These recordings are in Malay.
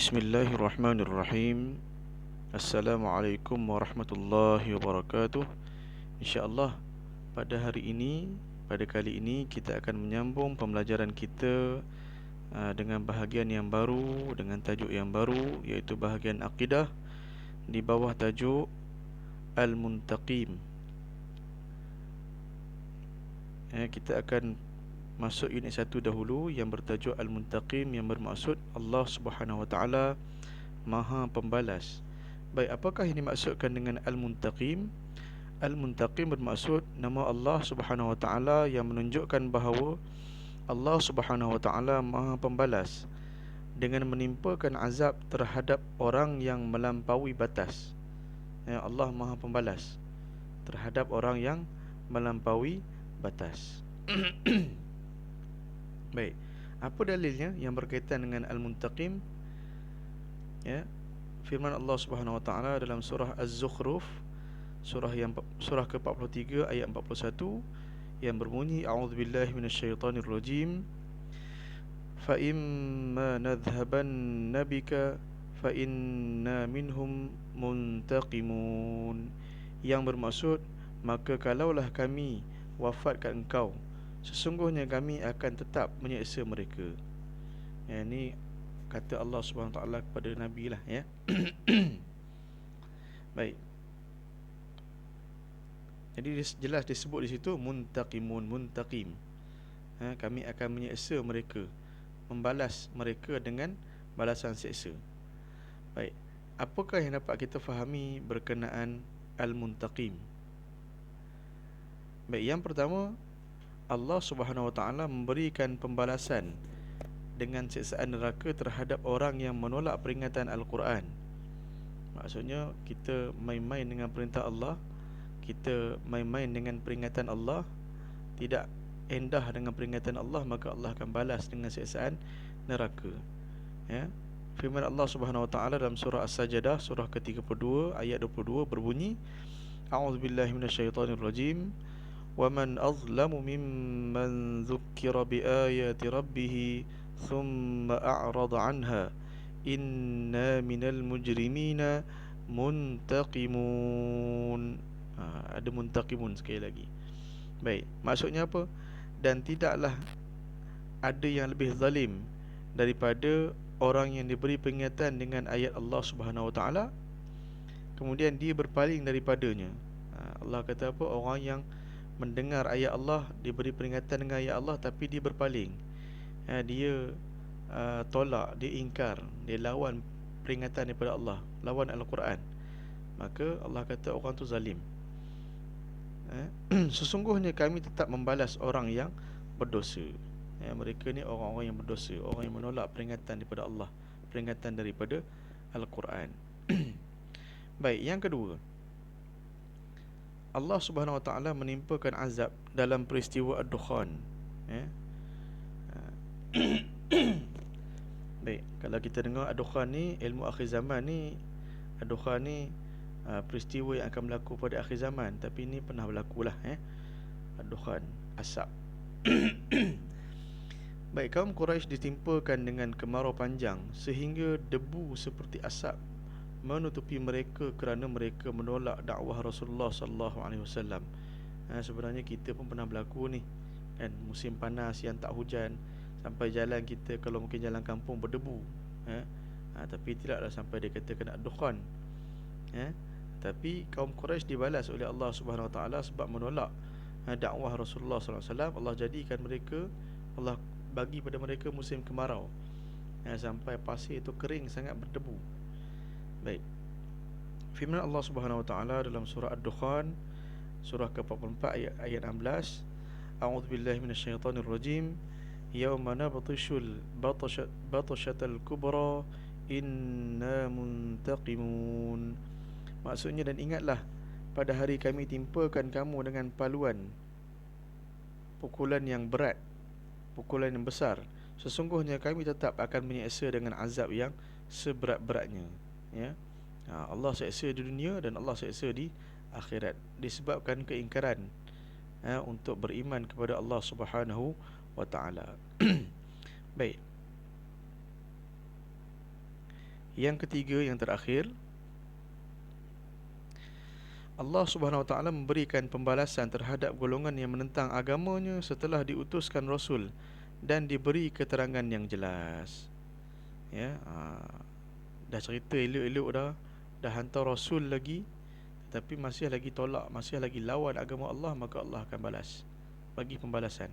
Bismillahirrahmanirrahim. Assalamualaikum warahmatullahi wabarakatuh. InsyaAllah pada hari ini, pada kali ini kita akan menyambung pembelajaran kita dengan bahagian yang baru, dengan tajuk yang baru, iaitu bahagian akidah di bawah tajuk Al-Muntaqim. Kita akan masuk unit 1 dahulu yang bertajuk Al-Muntaqim, yang bermaksud Allah Subhanahu Wa Taala Maha Pembalas. Baik, apakah yang dimaksudkan dengan Al-Muntaqim? Al-Muntaqim bermaksud nama Allah Subhanahu Wa Taala yang menunjukkan bahawa Allah Subhanahu Wa Taala Maha Pembalas dengan menimpakan azab terhadap orang yang melampaui batas. Allah Maha Pembalas terhadap orang yang melampaui batas. Baik, apa dalilnya yang berkaitan dengan Al-Muntaqim? Firman Allah Subhanahu Wa Taala dalam surah Az-Zukhruf, surah ke-43 ayat 41, yang berbunyi, a'udzubillahi minasyaitonir rajim, fa imma nadhhabanna bika fa inna minhum muntaqimun, yang bermaksud, maka kalaulah kami wafatkan engkau, sesungguhnya kami akan tetap menyeksa mereka. Ini kata Allah Subhanahu Wa Taala kepada Nabi lah, ya. Baik. Jadi jelas disebut di situ muntaqimun, muntaqim. Kami akan menyeksa mereka, membalas mereka dengan balasan seksa. Baik. Apakah yang dapat kita fahami berkenaan Al-Muntaqim? Baik, yang pertama, Allah Subhanahu Wa Taala memberikan pembalasan dengan siksaan neraka terhadap orang yang menolak peringatan Al-Quran. Maksudnya, kita main-main dengan perintah Allah, kita main-main dengan peringatan Allah, tidak endah dengan peringatan Allah, maka Allah akan balas dengan siksaan neraka. Firman Allah Subhanahu Wa Taala dalam surah As-Sajdah, surah ke-32 ayat 22 berbunyi, a'udzubillahi minasyaitonirrajim, wa man azlamu mimman dzukkira biayati rabbih thumma a'rada 'anha inna minal mujrimina muntaqimun. Ada muntaqimun sekali lagi. Baik, maksudnya apa? Dan tidaklah ada yang lebih zalim daripada orang yang diberi peringatan dengan ayat Allah Subhanahu Wa Taala, kemudian dia berpaling daripadanya. Allah kata apa? Orang yang mendengar ayat Allah, diberi peringatan dengan ayat Allah, tapi dia berpaling. Dia tolak, dia ingkar, dia lawan peringatan daripada Allah, lawan Al-Quran, maka Allah kata orang tu zalim. Sesungguhnya kami tetap membalas orang yang berdosa. Mereka ni orang-orang yang berdosa, orang yang menolak peringatan daripada Allah, peringatan daripada Al-Quran. Baik, yang kedua, Allah Subhanahu Wa Taala menimpakan azab dalam peristiwa Ad-Dukhan. Baik, kalau kita dengar Ad-Dukhan ni, ilmu akhir zaman ni, Ad-Dukhan ni peristiwa yang akan berlaku pada akhir zaman, tapi ini pernah berlaku lah, Ad-Dukhan, asap. Baik, kaum Quraisy ditimpakan dengan kemarau panjang sehingga debu seperti asap menutupi mereka kerana mereka menolak dakwah Rasulullah sallallahu alaihi wasallam. Sebenarnya kita pun pernah berlaku ni, kan, musim panas yang tak hujan, sampai jalan kita kalau mungkin jalan kampung berdebu, tapi tidaklah sampai dia kata kena dukhan. Tapi kaum Quraisy dibalas oleh Allah Subhanahu Wa Taala sebab menolak dakwah Rasulullah sallallahu alaihi wasallam. Allah jadikan mereka, Allah bagi pada mereka musim kemarau, sampai pasir itu kering sangat, berdebu. Baik, firman Allah Subhanahu Wa Taala dalam surah Ad-Dukhan, surah ke-44 ayat 16, a'udzubillahi minasyaitonirrajim, yauma nabtishul batashatal kubra inna muntaqimun. Maksudnya, dan ingatlah pada hari kami timpakan kamu dengan paluan, pukulan yang berat, pukulan yang besar, sesungguhnya kami tetap akan menyeksa dengan azab yang seberat-beratnya. Allah seksa di dunia dan Allah seksa di akhirat, disebabkan keingkaran untuk beriman kepada Allah Subhanahu wa Ta'ala. Baik, Yang ketiga, yang terakhir, Allah Subhanahu Wa Taala memberikan pembalasan terhadap golongan yang menentang agamanya setelah diutuskan Rasul dan diberi keterangan yang jelas. Ya, dah cerita elok-elok dah hantar Rasul lagi, tapi masih lagi tolak, masih lagi lawan agama Allah, maka Allah akan balas, bagi pembalasan.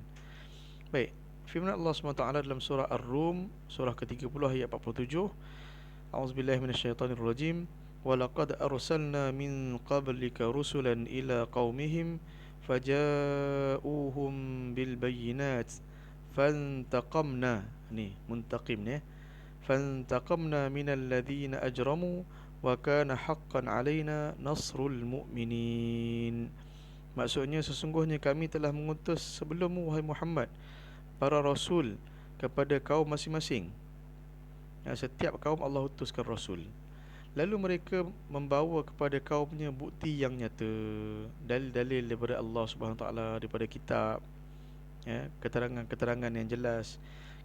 Baik, firman Allah SWT dalam surah Ar-Rum, surah ke-30 ayat 47, A'udzubillahi minasyaitonirrajim. Walaqad arsalna min qablika rusulan ila qaumihim faja'uhum bil bayyinat fantaqamna, ni muntaqim ni, fantaqamna minal ladzina ajramu wa kana haqqan alaina nasrul mu'minin. Maksudnya, sesungguhnya kami telah mengutus sebelummu wahai Muhammad para rasul kepada kaum masing-masing. Setiap kaum Allah utuskan rasul, lalu mereka membawa kepada kaumnya bukti yang nyata, dalil-dalil daripada Allah Subhanahu Taala, daripada kitab, keterangan-keterangan yang jelas.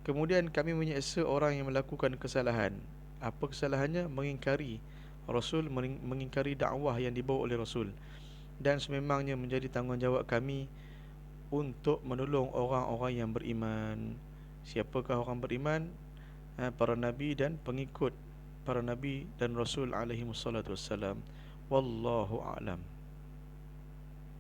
Kemudian kami menyeksa orang yang melakukan kesalahan. Apa kesalahannya? Mengingkari Rasul, mengingkari dakwah yang dibawa oleh Rasul. Dan sememangnya menjadi tanggungjawab kami untuk menolong orang-orang yang beriman. Siapakah orang beriman? Para Nabi dan pengikut para Nabi dan Rasul alaihi wassalatu wassalam. Wallahu a'lam.